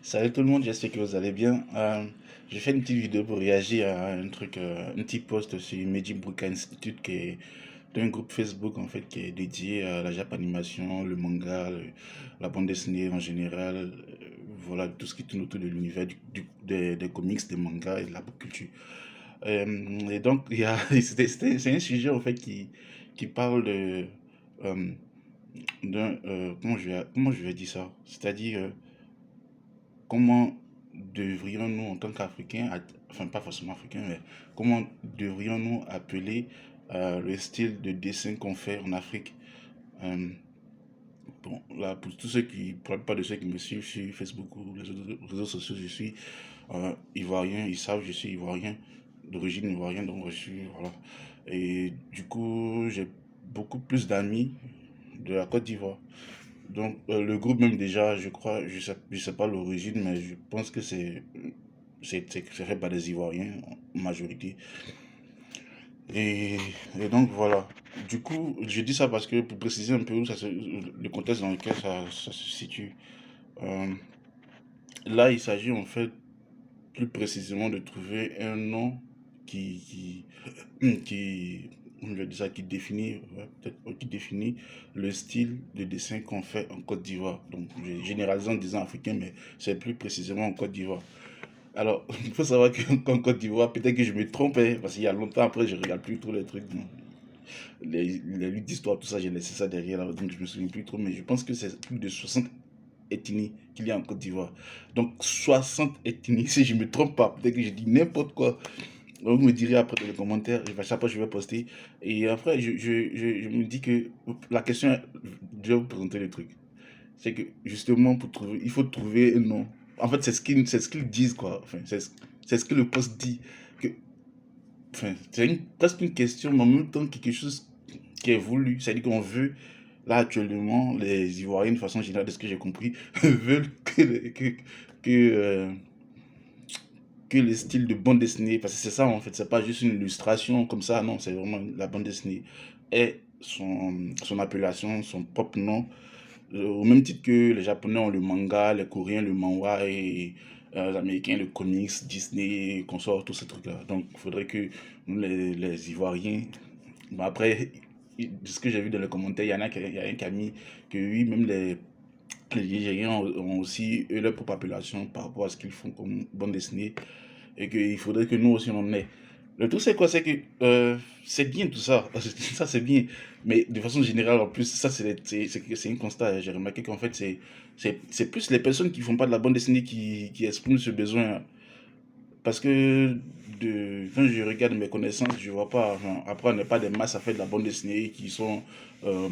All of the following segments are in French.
Salut tout le monde, j'espère que vous allez bien. J'ai fait une petite vidéo pour réagir à un truc, un petit post sur Mejibook Institute qui est un groupe Facebook en fait qui est dédié à la japanimation, le manga, la bande dessinée en général, voilà tout ce qui tourne autour de l'univers des comics, des mangas et de la pop culture. Et donc c'est un sujet en fait qui parle euh, comment je vais dire ça? C'est-à-dire comment devrions-nous, en tant qu'Africains, enfin pas forcément Africains, mais comment devrions-nous appeler le style de dessin qu'on fait en Afrique? Euh, bon, là, pour tous ceux qui, pour la plupart de ceux qui me suivent sur Facebook ou les autres réseaux sociaux, je suis ivoirien, ils savent, je suis ivoirien, d'origine ivoirienne, donc je suis, voilà. Et du coup, j'ai beaucoup plus d'amis de la Côte d'Ivoire. Donc, le groupe même déjà, je crois, je sais pas l'origine, mais je pense que c'est fait par des Ivoiriens en majorité. Et, et donc voilà. Du coup, je dis ça parce que pour préciser un peu le contexte dans lequel ça se situe. Euh, Là, il s'agit en fait plus précisément de trouver un nom qui, qui, je vais dire ça, qui définit, ouais, qui définit le style de dessin qu'on fait en Côte d'Ivoire. Donc, j'ai généralisé en disant africain, mais c'est plus précisément en Côte d'Ivoire. Alors, il faut savoir qu'en Côte d'Ivoire, peut-être que je me trompais, parce qu'il y a longtemps après, je regarde plus tous les trucs, bon, les livres d'histoire, tout ça, j'ai laissé ça derrière, là, donc je me souviens plus trop, mais je pense que c'est plus de 60 ethnies qu'il y a en Côte d'Ivoire. Donc 60 ethnies, si je me trompe pas, peut-être que je dis n'importe quoi. Vous me direz après dans les commentaires, à chaque fois je vais poster. Et après, je me dis que la question, je vais vous présenter le truc. C'est que justement, pour trouver, il faut trouver un nom. En fait, c'est ce qu'ils disent, quoi. Enfin, c'est ce que le post dit. Que, enfin, presque une question, mais en même temps quelque chose qui est voulu. C'est-à-dire qu'on veut, là actuellement, les Ivoiriens, de façon générale, de ce que j'ai compris, veulent que, que les styles de bande dessinée, parce que c'est ça en fait, c'est pas juste une illustration comme ça, non, c'est vraiment la bande dessinée, et son appellation, son propre nom, au même titre que les Japonais ont le manga, les Coréens le manhwa et les Américains le comics, Disney, consort, tous ces trucs-là. Donc il faudrait que nous, les Ivoiriens, bon, après, de ce que j'ai vu dans les commentaires, il y a un qui a mis que oui, même les Nigériens ont aussi eux, leur propre appellation par rapport à ce qu'ils font comme bande dessinée et qu'il faudrait que nous aussi on en ait. Le tout c'est quoi? C'est que c'est bien tout ça, ça c'est bien, mais de façon générale en plus, ça c'est un constat. J'ai remarqué qu'en fait c'est plus les personnes qui font pas de la bande dessinée qui expriment ce besoin. Parce que quand je regarde mes connaissances, je vois pas, enfin, après on n'est pas des masses à faire de la bande dessinée euh,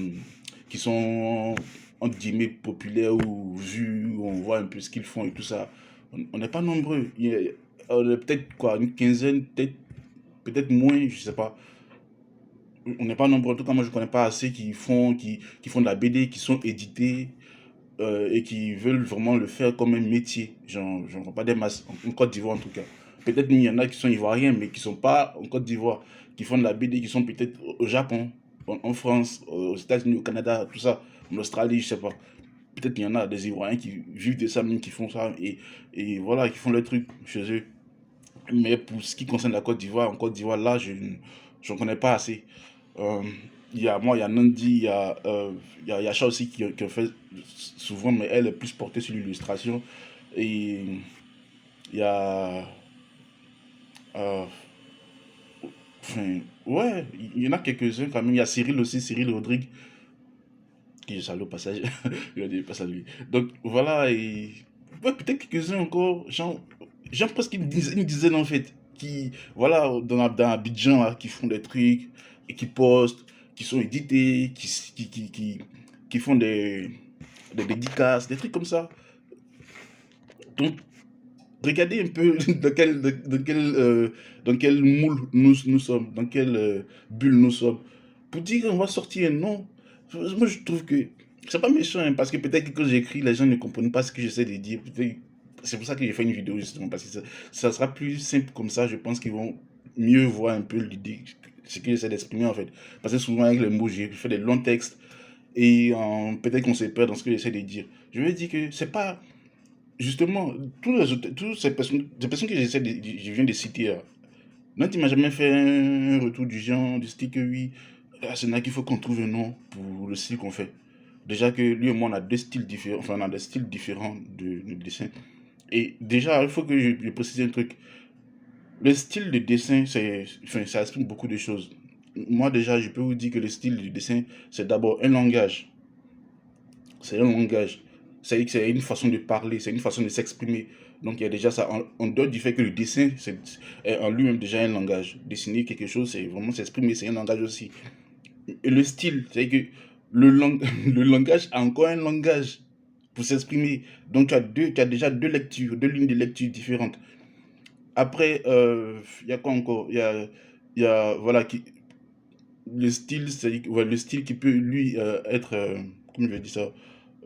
qui sont entre guillemets populaires ou vues, où on voit un peu ce qu'ils font et tout ça. On n'est pas nombreux. On est peut-être quoi, une quinzaine, peut-être moins, je sais pas. On n'est pas nombreux. En tout cas, moi je connais pas assez qui font de la BD, qui sont édités et qui veulent vraiment le faire comme un métier. J'en vois pas des masses, en Côte d'Ivoire en tout cas. Peut-être il y en a qui sont ivoiriens, mais qui sont pas en Côte d'Ivoire, qui font de la BD, qui sont peut-être au Japon, en France, aux États-Unis, au Canada, tout ça, en Australie, je sais pas. Peut-être qu'il y en a des Ivoiriens qui vivent de ça, même qui font ça, et voilà, qui font leur truc chez eux. Mais pour ce qui concerne la Côte d'Ivoire, en Côte d'Ivoire, là, je n'en connais pas assez. Euh, il y a Nandi, il y a Yacha aussi qui en fait souvent, mais elle est plus portée sur l'illustration. Et il y a. euh, enfin, ouais, il y en a quelques-uns quand même. Il y a Cyril aussi, Cyril Rodrigue, qui je salue au passage. Je vais dire pas salut. Donc voilà, et. Ouais, peut-être quelques-uns encore. Genre presque une dizaine en fait. Qui, voilà, dans Abidjan, là, qui font des trucs, et qui postent, qui sont édités, qui font des dédicaces, des trucs comme ça. Donc, regardez un peu dans quel moule nous sommes, dans quelle bulle nous sommes. Pour dire qu'on va sortir un nom, moi je trouve que c'est pas méchant, hein, parce que peut-être que quand j'écris, les gens ne comprennent pas ce que j'essaie de dire. C'est pour ça que j'ai fait une vidéo justement, parce que ça sera plus simple comme ça. Je pense qu'ils vont mieux voir un peu l'idée, ce que j'essaie d'exprimer en fait. Parce que souvent avec les mots, j'ai fait des longs textes et peut-être qu'on se perd dans ce que j'essaie de dire. Je veux dire que c'est pas. justement, toutes ces personnes que je viens de citer, là, non, tu m'as jamais fait un retour du genre, du style que oui, c'est là qu'il faut qu'on trouve un nom pour le style qu'on fait. Déjà que lui et moi, on a deux styles différents, enfin, on a des styles différents de dessin. Et déjà, il faut que je précise un truc. Le style de dessin, enfin, ça exprime beaucoup de choses. Moi, déjà, je peux vous dire que le style de dessin, c'est d'abord un langage. C'est un langage. C'est une façon de parler, c'est une façon de s'exprimer. Donc il y a déjà ça. En dehors du fait que le dessin, est en lui-même déjà un langage. Dessiner quelque chose, c'est vraiment s'exprimer, c'est un langage aussi. Et le style, c'est que le langage a encore un langage pour s'exprimer. Donc tu as déjà deux lectures, deux lignes de lecture différentes. Après, il y a quoi encore? Voilà, le style, c'est ouais, le style qui peut lui être, comment je vais dire ça,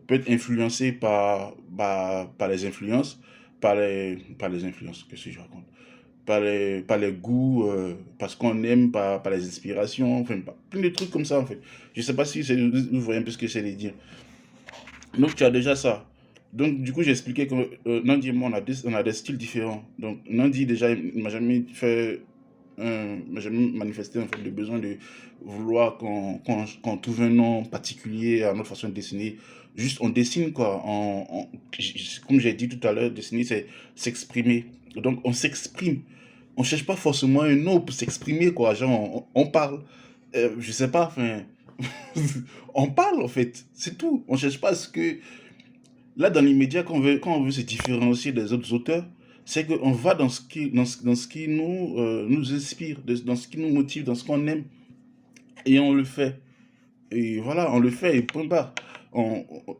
peut être influencé par les influences, par les influences, qu'est-ce que je raconte? Par les goûts, parce qu'on aime, par les inspirations, enfin, plein de trucs comme ça en fait. Je sais pas si vous voyez un peu ce que c'est de dire. Donc tu as déjà ça. Donc du coup j'ai expliqué que Nandi et moi on a des styles différents. Donc Nandi déjà il m'a jamais fait m'a jamais manifesté en fait le besoin de vouloir qu'on trouve un nom particulier à notre façon de dessiner. Juste on dessine quoi. Comme j'ai dit tout à l'heure, dessiner c'est s'exprimer. Donc on s'exprime. On cherche pas forcément un nom pour s'exprimer quoi. Genre on parle. Je sais pas, enfin on parle en fait, c'est tout. On cherche pas à ce que là dans l'immédiat quand on veut se différencier des autres auteurs, c'est qu'on va dans ce qui nous inspire, dans ce qui nous motive, dans ce qu'on aime et on le fait. Et voilà, on le fait et point barre.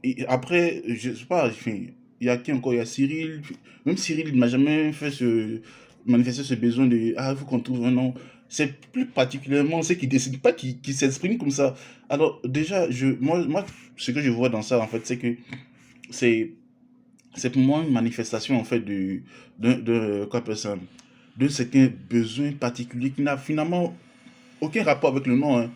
Et après, je sais pas, enfin, il y a qui encore? Il y a Cyril. Même Cyril, il m'a jamais fait manifester ce besoin de ah, il faut qu'on trouve un nom. C'est plus particulièrement ceux qui décident pas qui s'expriment comme ça. Alors, déjà, moi, ce que je vois dans ça, en fait, c'est que c'est, c'est pour moi une manifestation, en fait, quoi appelle ça, de certains besoins particuliers qui n'a finalement aucun rapport avec le nom, hein.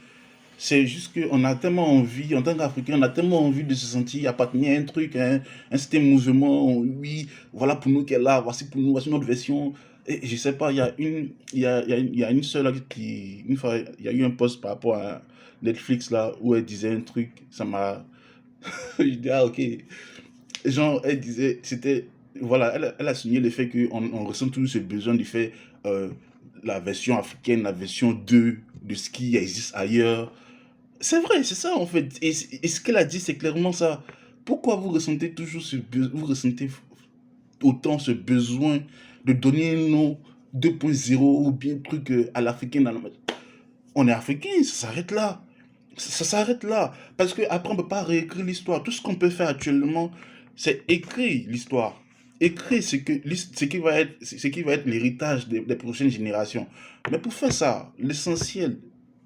C'est juste qu'on a tellement envie, en tant qu'Africain, on a tellement envie de se sentir appartenir à un truc, hein, un certain mouvement. Oui, voilà pour nous qu'elle est là, voici pour nous, voici notre version. Et je sais pas, il y a une seule là une fois, il y a eu un post par rapport à Netflix là, où elle disait un truc, ça m'a. Je dis, ah ok. Genre, elle disait, voilà, elle a signé le fait on ressent toujours ce besoin du fait, euh, la version africaine, la version 2 de ce qui existe ailleurs. C'est vrai, c'est ça en fait. Et ce qu'elle a dit, c'est clairement ça. Pourquoi vous ressentez toujours vous ressentez autant ce besoin de donner un nom 2.0 ou bien truc à l'africaine? On est africain, ça s'arrête là. Ça s'arrête là. Parce qu'après, on ne peut pas réécrire l'histoire. Tout ce qu'on peut faire actuellement, c'est écrire l'histoire. Écrire ce qui va être l'héritage des prochaines générations. Mais pour faire ça, l'essentiel,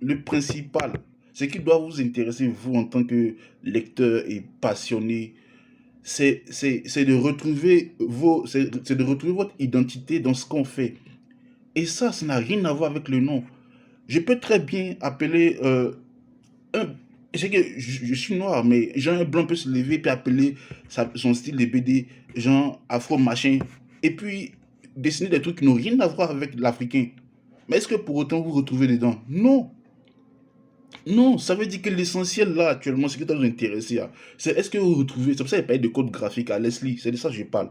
le principal, ce qui doit vous intéresser, vous, en tant que lecteur et passionné, c'est de retrouver c'est de retrouver votre identité dans ce qu'on fait. Et ça n'a rien à voir avec le nom. Je peux très bien appeler un- c'est que je suis noir, mais genre un blanc peut se lever puis appeler son style de BD, genre afro machin, et puis dessiner des trucs qui n'ont rien à voir avec l'africain. Mais est-ce que pour autant vous retrouvez dedans? Non, non, ça veut dire que l'essentiel là actuellement, ce qui doit nous intéresser, hein, c'est est-ce que vous retrouvez, c'est pour ça que j'ai parlé de code graphique à Leslie, c'est de ça que je parle.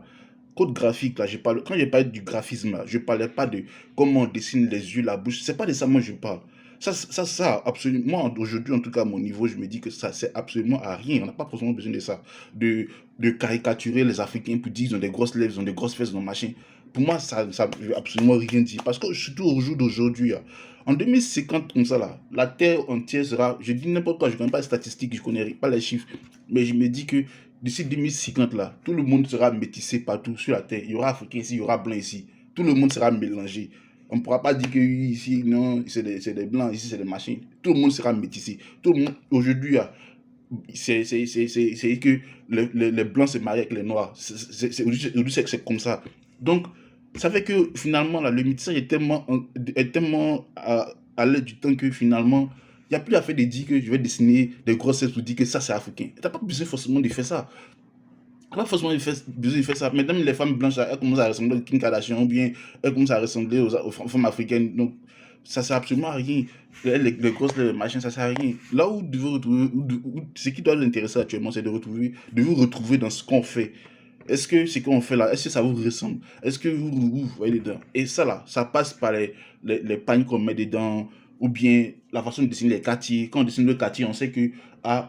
Code graphique là, quand j'ai parlé du graphisme là, je parlais pas de comment on dessine les yeux, la bouche, c'est pas de ça moi je parle. Ça, absolument, moi, aujourd'hui, en tout cas, à mon niveau, je me dis que ça, c'est absolument à rien. On n'a pas forcément besoin de ça. De, de caricaturer les Africains pour dire qu'ils ont des grosses lèvres, ils ont des grosses fesses, dans machin. Pour moi, ça veut absolument rien dire. Parce que, surtout au jour d'aujourd'hui, hein, en 2050, comme ça, là, la Terre entière sera. Je dis n'importe quoi, je ne connais pas les statistiques, je ne connais pas les chiffres. Mais je me dis que d'ici 2050, là, tout le monde sera métissé partout sur la Terre. Il y aura Africains ici, il y aura Blancs ici. Tout le monde sera mélangé. On ne pourra pas dire que ici, non, c'est des blancs, ici, c'est des machines. Tout le monde sera métissé. Tout le monde, aujourd'hui, ah, c'est que les blancs se marient avec les noirs. Aujourd'hui, c'est comme ça. Donc, ça fait que finalement, là, le métissage est tellement à l'aide du temps que finalement, il n'y a plus à faire de dire que je vais dessiner des grosses têtes pour dire que ça, c'est africain. Tu n'as pas besoin forcément de faire ça. Pas forcément besoin de faire ça. Maintenant, les femmes blanches, elles commencent à ressembler à Kim Kardashian ou bien elles commencent à ressembler aux femmes africaines. Donc, ça sert absolument à rien. Les grosses, les machins, ça sert à rien. Là où vous devez retrouver, ce qui doit vous intéresser actuellement, c'est de vous retrouver dans ce qu'on fait. Est-ce que ce qu'on fait là, est-ce que ça vous ressemble? Est-ce que vous voyez dedans? Et ça là, ça passe par les pagnes qu'on met dedans, ou bien la façon de dessiner les quartiers. Quand on dessine le quartier, on sait que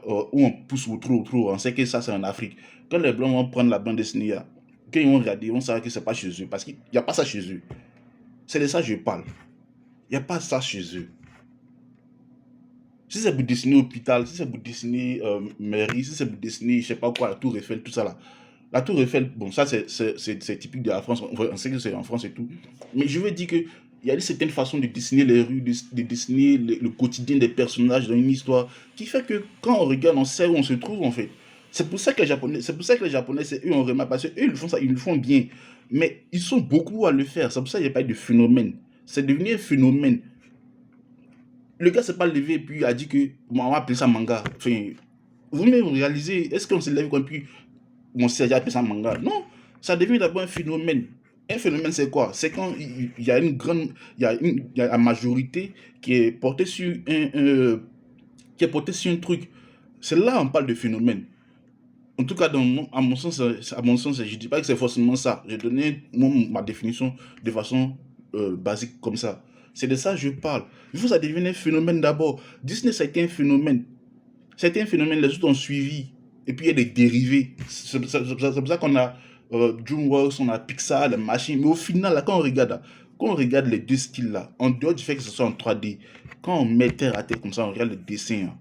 où on pousse au trou, on sait que ça c'est en Afrique. Quand les blancs vont prendre la bande dessinée là, quand ils vont regarder, ils vont savoir que c'est pas chez eux, parce qu'il n'y a pas ça chez eux. C'est de ça que je parle. Il n'y a pas ça chez eux. Si c'est pour dessiner hôpital, si c'est pour dessiner mairie, si c'est pour dessiner, je sais pas quoi, la tour Eiffel, tout ça là. La tour Eiffel, bon, ça c'est typique de la France, on sait que c'est en France et tout. Mais je veux dire que il y a une certaine façon de dessiner les rues, de dessiner le quotidien des personnages dans une histoire, qui fait que quand on regarde, on sait où on se trouve en fait. C'est pour ça que les Japonais, c'est eux on remarque, parce que eux ils font ça, ils le font bien. Mais ils sont beaucoup à le faire, c'est pour ça qu'il n'y a pas de phénomène. C'est devenu un phénomène. Le gars s'est pas levé et puis a dit que bon, on va appeler ça manga. Enfin, vous-même réalisez, est-ce qu'on se lève et puis on s'est appelé ça manga? Non, ça devient d'abord un phénomène. Un phénomène, c'est quoi? C'est quand il y a une grande, il y a la majorité qui est portée sur qui est portée sur un truc. C'est là on parle de phénomène. En tout cas, à mon sens, je dis pas que c'est forcément ça. J'ai donné ma définition de façon basique comme ça. C'est de ça que je parle. Il faut que ça devienne un phénomène d'abord. Disney, ça a été un phénomène. Certains phénomènes, les autres ont suivi. Et puis il y a des dérivés. C'est pour ça qu'on a DreamWorks, on a Pixar, les machines. Mais au final, là, quand on regarde les deux styles là, en dehors du fait que ce soit en 3D, quand on met terre à terre comme ça, on regarde le dessin, hein,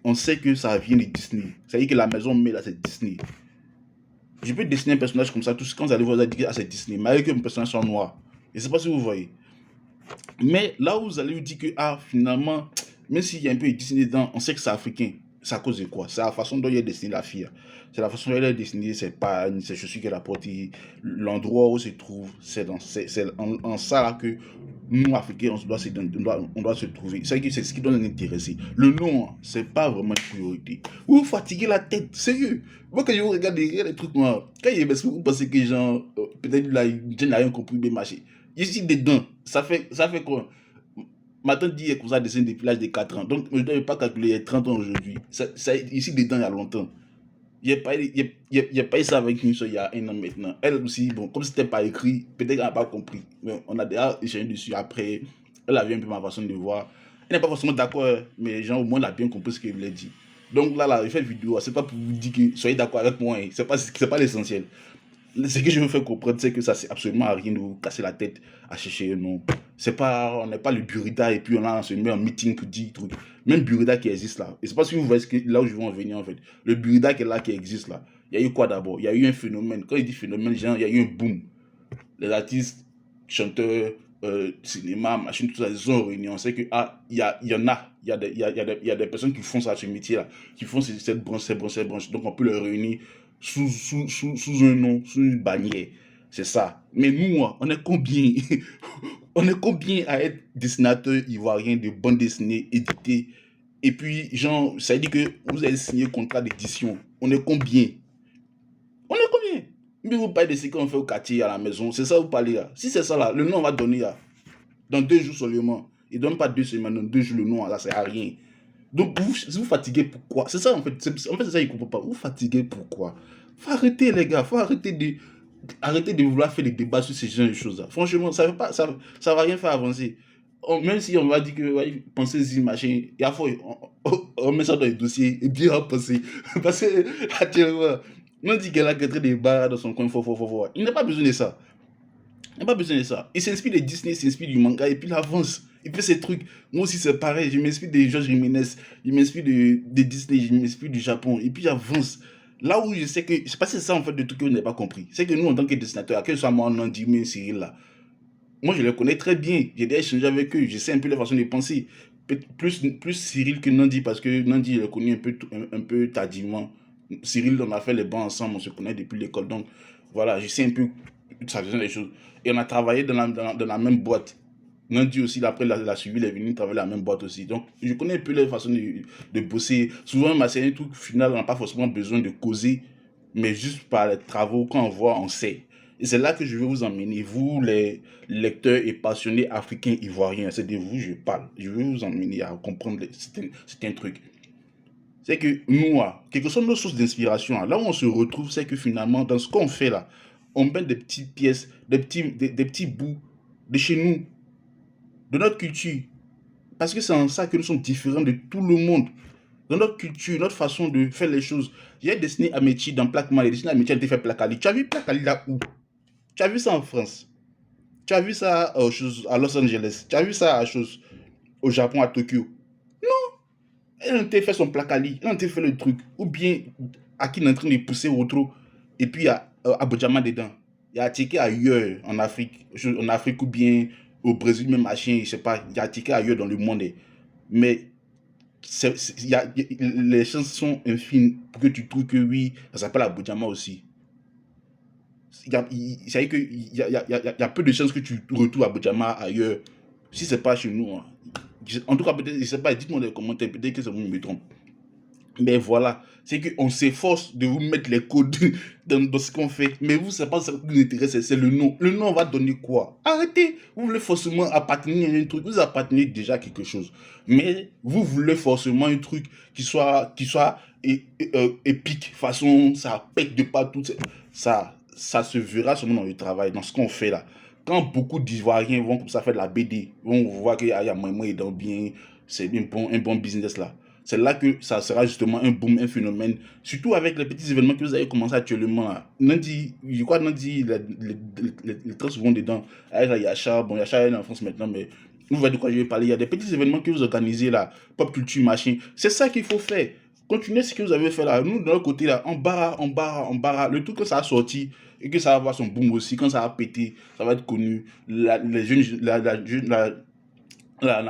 on sait que ça vient de Disney. C'est-à-dire que la maison met là, c'est Disney. Je peux dessiner un personnage comme ça, tout quand vous allez voir, vous allez dire, ah, c'est Disney, malgré que mon personnage soit noir. Je ne sais pas si vous voyez. Mais là où vous allez vous dire que, ah, finalement, même s'il y a un peu de Disney dedans, on sait que c'est africain. C'est à cause de quoi? C'est la façon dont il a dessiné la fille. C'est la façon dont il a dessiné ses pagnes, ses chaussures qu'elle a portées, l'endroit où se trouve. C'est en ça là que nous, Africains, on doit se trouver. C'est ce qui doit nous intéresser. Le nom, c'est pas vraiment une priorité. Vous fatiguez la tête, sérieux. Moi, quand je vous regarde derrière les trucs noirs, quand il y a vous pensez que les gens, peut-être là, ils n'ont rien compris de marché. Ici, dedans, ça fait quoi? Ma tante dit qu'elle a dessiné depuis l'âge de 4 ans. Donc, je ne dois pas calculer, il y a 30 ans aujourd'hui. Ici, dedans, il y a longtemps. Il n'y a pas eu ça avec une seule il y a un an maintenant. Elle aussi, bon, comme c'était pas écrit, peut-être qu'elle n'a pas compris. Mais on a déjà échangé dessus après. Elle a vu un peu ma façon de voir. Elle n'est pas forcément d'accord, mais genre, au moins, elle a bien compris ce que je lui ai dit. Donc là, j'ai fait une vidéo. C'est pas pour vous dire que soyez d'accord avec moi. Hein. C'est pas l'essentiel. Ce que je veux faire comprendre, c'est que ça c'est absolument à rien de vous casser la tête à chercher un nom. C'est pas, on n'est pas le Burida et puis on se met en meeting pour dire truc. Même Burida qui existe là. Et c'est pas si vous voyez là où je veux en venir en fait. Le Burida qui est là, qui existe là. Il y a eu quoi d'abord? Il y a eu un phénomène. Quand il dit phénomène, genre, il y a eu un boom. Les artistes, chanteurs, cinéma, machine, tout ça, ils sont réunis. On sait que ah, il y en a. Il y a des personnes qui font ça, ce métier-là, qui font cette branche, cette branche, cette branche. Donc on peut les réunir sous un nom, sous une bannière. C'est ça. Mais nous, on est combien? On est combien à être dessinateur ivoirien de bande dessinée édité? Et puis, genre, ça veut dire que vous avez signé contrat d'édition. On est combien? On est combien? Mais vous parlez de ce qu'on fait au quartier, à la maison. C'est ça vous parlez là. Si c'est ça là, le nom on va donner là. Dans 2 jours seulement. Il ne donne pas 2 semaines, dans 2 jours le nom là, c'est à rien. Donc vous fatiguez pourquoi? C'est ça en fait. En fait, c'est ça qu'il ne comprend pas. Vous fatiguez pourquoi? Faut arrêter les gars. Faut arrêter de vouloir faire des débats sur ces genre de choses là. Franchement, ça va rien faire avancer. Même si on va dire que ouais, pensez-y, machin, il y a faut, on met ça dans les dossiers et bien penser. Parce que actuellement, on dit qu'elle a créé des barres dans son coin, fort. Il n'a pas besoin de ça. Il n'a pas besoin de ça. Il s'inspire de Disney, il s'inspire du manga et puis il avance. Il fait ses trucs. Moi aussi, c'est pareil. Je m'inspire de Georges Jiménez. Je m'inspire de Disney. Je m'inspire du Japon. Et puis j'avance. Là où je sais que. Je sais pas si c'est ça en fait de tout que vous n'avez pas compris. C'est que nous, en tant que dessinateurs, quel soit moi, Nandi, mais Cyril là, moi je les connais très bien. J'ai déjà échangé avec eux. Je sais un peu leur façon de penser. Plus Cyril que Nandi parce que Nandi, je le connais un peu tardivement. Cyril, on a fait les bancs ensemble. On se connaît depuis l'école. Donc voilà, je sais un peu ça faisait des choses. Et on a travaillé dans la même boîte. Lundi aussi, après la suivi, il est venu travailler dans la même boîte aussi. Donc, je connais un peu les façons de bosser. Souvent, c'est un truc final, on n'a pas forcément besoin de causer. mais juste par les travaux, quand on voit, on sait. Et c'est là que je veux vous emmener, vous, les lecteurs et passionnés africains ivoiriens. C'est de vous je parle. Je veux vous emmener à comprendre certains trucs. C'est que nous, quelles que soient nos sources d'inspiration, là où on se retrouve, c'est que finalement, dans ce qu'on fait là, on met des petites pièces, des petits bouts de chez nous, de notre culture. Parce que c'est en ça que nous sommes différents de tout le monde. Dans notre culture, notre façon de faire les choses. J'ai dessiné Amechi dans Plaquemar, les dessiné Amechi a été fait Placali. Tu as vu Placali là où? Tu as vu ça en France? Tu as vu ça à Los Angeles? Tu as vu ça au Japon, à Tokyo? Elle a été fait son Placali, elle a été fait le truc. Ou bien, Aki est en train de pousser au trop. Et puis, il y a Abodjama dedans. Il y a ticket ailleurs en Afrique ou bien au Brésil, même machin, je sais pas. Il y a ticket ailleurs dans le monde. Mais les chances sont infimes pour que tu trouves que oui, ça s'appelle Abodjama aussi. Il y a peu de chances que tu retrouves Abodjama ailleurs. Si c'est pas chez nous. En tout cas, peut-être, je sais pas, dites-moi dans les commentaires, peut-être que c'est moi qui me trompe. Mais voilà, c'est qu'on s'efforce de vous mettre les codes dans ce qu'on fait. Mais vous, c'est pas ça qui vous intéresse, c'est le nom. Le nom va donner quoi? Arrêtez. Vous voulez forcément appartenir à un truc. Vous appartenez déjà à quelque chose. Mais vous voulez forcément un truc qui soit épique. Façon, ça pète de partout. Ça se verra seulement dans le travail, dans ce qu'on fait là. Quand beaucoup d'Ivoiriens vont comme ça faire de la BD, vont voir qu'il y a moyen dans bien, c'est un bon business là. C'est là que ça sera justement un boom, un phénomène. Surtout avec les petits événements que vous avez commencé actuellement. Là. Je crois que les très souvent dedans. Avec la Yacha, bon, Yacha est en France maintenant, mais vous voyez de quoi je vais parler. Il y a des petits événements que vous organisez là, pop culture, machin. C'est ça qu'il faut faire. Continuez ce que vous avez fait là. Nous, de notre côté là, on barre. Le truc que ça a sorti et que ça va avoir son boom aussi, quand ça va péter, ça va être connu. Les jeunes, la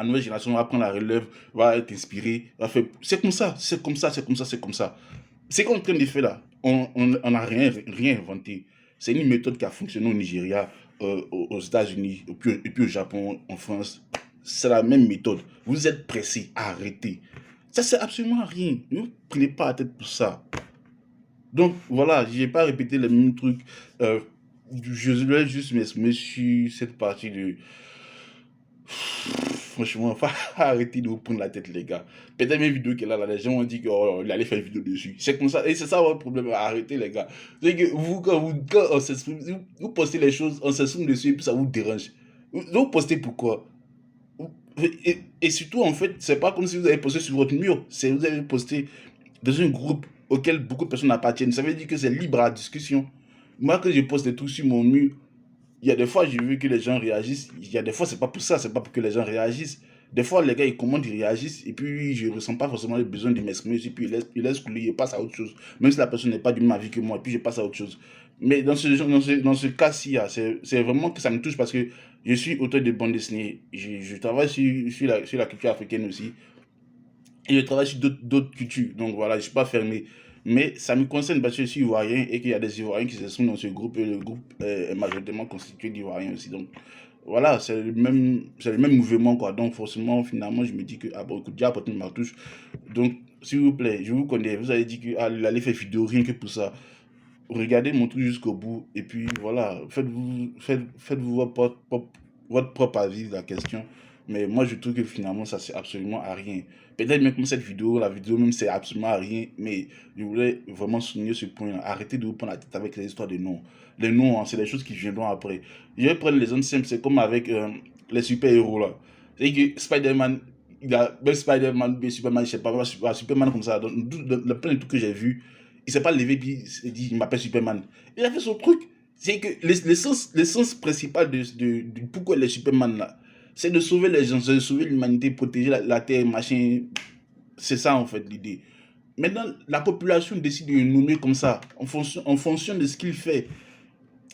nouvelle génération va prendre la relève, va être inspirée, va faire. C'est comme ça, c'est comme ça, c'est comme ça, c'est comme ça. C'est qu'on est en train de faire là. On n'a rien inventé. C'est une méthode qui a fonctionné au Nigeria, aux États-Unis, et puis au Japon, en France. C'est la même méthode. Vous êtes pressé, arrêtez. Ça sert absolument à rien. Ne vous prenez pas la tête pour ça. Donc voilà, je n'ai pas répété les mêmes trucs. Je voulais juste m'exprimer sur cette partie de franchement, faut arrêter de vous prendre la tête, les gars. Peut-être mes vidéos qu'elle a là, les gens ont dit qu'il allait faire une vidéo dessus. C'est comme ça, et c'est ça votre problème. Arrêtez, les gars. C'est que quand on s'exprime, vous postez les choses, on s'exprime dessus et puis ça vous dérange. Vous postez pourquoi? Et surtout, en fait, c'est pas comme si vous avez posté sur votre mur. C'est vous avez posté dans un groupe auquel beaucoup de personnes appartiennent. Ça veut dire que c'est libre à discussion. Moi, quand je poste des trucs sur mon mur, il y a des fois, j'ai vu que les gens réagissent. Il y a des fois, c'est pas pour ça, c'est pas pour que les gens réagissent. Des fois, les gars, ils commandent, ils réagissent, et puis je ressens pas forcément le besoin de m'exprimer, et puis ils laissent couler, ils passent à autre chose. Même si la personne n'est pas du même avis que moi, et puis je passe à autre chose. Mais dans ce cas-ci, c'est vraiment que ça me touche parce que je suis auteur de bande dessinée. Je travaille sur la culture africaine aussi. Et je travaille sur d'autres cultures. Donc voilà, je ne suis pas fermé. Mais ça me concerne parce que je suis ivoirien et qu'il y a des Ivoiriens qui se sont dans ce groupe. Et le groupe est majoritairement constitué d'Ivoiriens aussi. Donc voilà, c'est le même mouvement, quoi. Donc forcément, finalement, je me dis que, ah bon, écoute, j'ai apporté ma touche. Donc, s'il vous plaît, je vous connais. Vous avez dit que, ah, il allait faire vidéo rien que pour ça. Regardez mon truc jusqu'au bout. Et puis voilà, faites-vous votre propre avis de la question. Mais moi, je trouve que finalement, ça sert absolument à rien. Peut-être même comme cette vidéo, la vidéo même, c'est absolument à rien. Mais je voulais vraiment souligner ce point. Arrêtez de vous prendre la tête avec les histoires de noms. Les noms, c'est des choses qui viendront après. Je vais prendre les zones simples. C'est comme avec les super-héros là. C'est que Spider-Man, il a même Spider-Man, Superman, je sais pas, Superman comme ça. Dans plein de trucs que j'ai vus, il s'est pas levé puis il dit il m'appelle Superman. Il a fait son truc. C'est que l'essence principale de pourquoi il est Superman là, c'est de sauver les gens, c'est de sauver l'humanité, protéger la terre, machin. C'est ça en fait l'idée. Maintenant, la population décide de le nommer comme ça, en fonction de ce qu'il fait.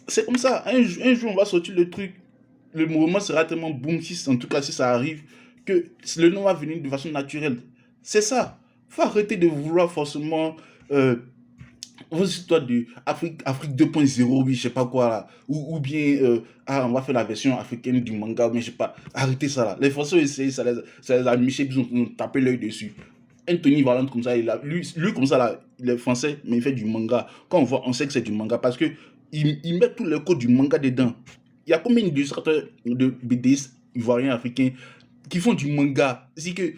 C'est comme ça. Un jour, on va sortir le truc. Le mouvement sera tellement boom, en tout cas si ça arrive, que le nom va venir de façon naturelle. C'est ça. Faut arrêter de vouloir forcément vos histoires de Afrique 2.0, oui, je sais pas quoi là, ou bien on va faire la version africaine du manga, mais je sais pas, arrêtez ça là. Les Français ont essayé, ça les a miché, ils ont tapé l'œil dessus. Anthony Valente comme ça, lui comme ça là, il est français, mais il fait du manga. Quand on voit, on sait que c'est du manga parce que il met tous les codes du manga dedans. Il y a combien d'illustrateurs de BDistes ivoiriens, africains qui font du manga? C'est que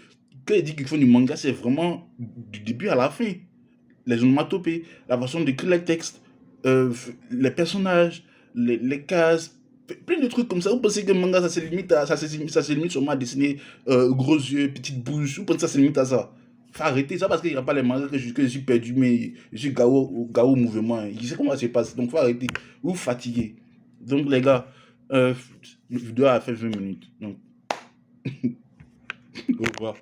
quand il dit qu'ils font du manga, c'est vraiment du début à la fin. Les onomatopées, la façon d'écrire les textes, euh, les personnages, les cases, plein de trucs comme ça. Vous pensez que le manga, ça se limite, ça se limite seulement à dessiner gros yeux, petite bouche. Vous pensez que ça se limite à ça? Faut arrêter ça parce qu'il n'y a pas les mangas que je suis perdu, mais je suis Gao au mouvement. Je sais comment ça se passe. Donc, faut arrêter. Vous fatiguez. Donc, les gars, le vidéo a fait 20 minutes. Donc, au revoir.